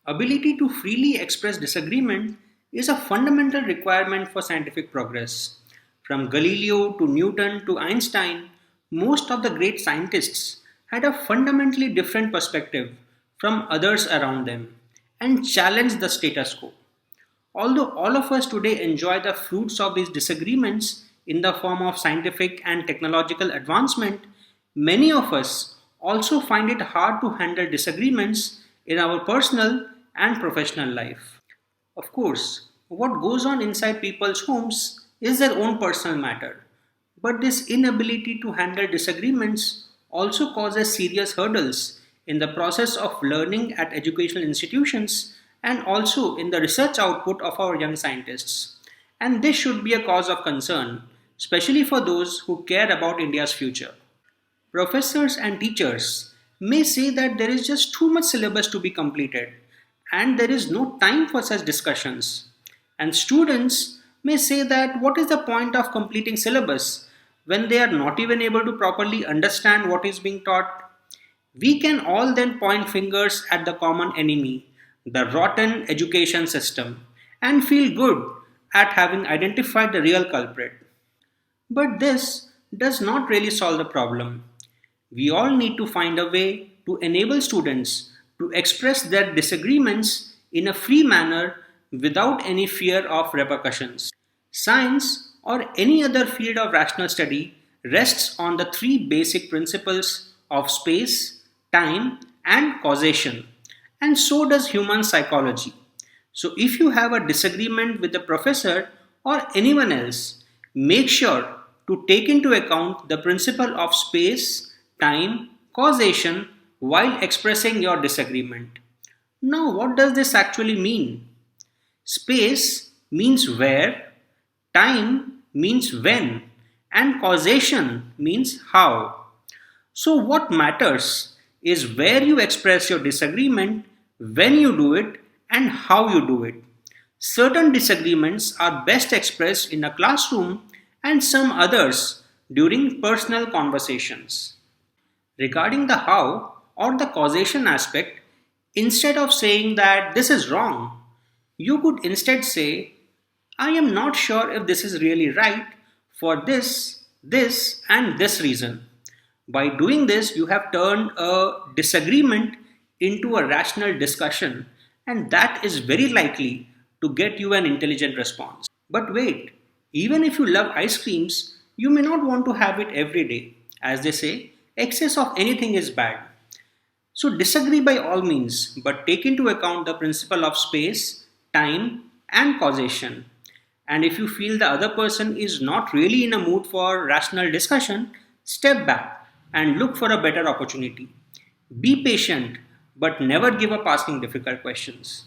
Ability to freely express disagreement is a fundamental requirement for scientific progress. From Galileo to Newton to Einstein, most of the great scientists had a fundamentally different perspective from others around them and challenged the status quo. Although all of us today enjoy the fruits of these disagreements in the form of scientific and technological advancement, many of us also find it hard to handle disagreements in our personal and professional life. Of course, what goes on inside people's homes is their own personal matter, but this inability to handle disagreements also causes serious hurdles in the process of learning at educational institutions and also in the research output of our young scientists. And this should be a cause of concern, especially for those who care about India's future. Professors and teachers may say that there is just too much syllabus to be completed and there is no time for such discussions. And students may say that what is the point of completing syllabus when they are not even able to properly understand what is being taught? We can all then point fingers at the common enemy, the rotten education system, and feel good at having identified the real culprit. But this does not really solve the problem. We all need to find a way to enable students to express their disagreements in a free manner without any fear of repercussions. Science or any other field of rational study rests on the three basic principles of space, time, and causation. And so does human psychology. So if you have a disagreement with the professor or anyone else, make sure to take into account the principle of space, time, causation while expressing your disagreement. Now, what does this actually mean? Space means where, time means when, and causation means how. So, what matters is where you express your disagreement, when you do it, and how you do it. Certain disagreements are best expressed in a classroom and some others during personal conversations. Regarding the how or the causation aspect, instead of saying that this is wrong, you could instead say, I am not sure if this is really right for this, and this reason. By doing this, you have turned a disagreement into a rational discussion, and that is very likely to get you an intelligent response. But wait, even if you love ice creams, you may not want to have it every day. As they say, excess of anything is bad. So disagree by all means, but take into account the principle of space, time, and causation. And if you feel the other person is not really in a mood for rational discussion, step back and look for a better opportunity. Be patient, but never give up asking difficult questions.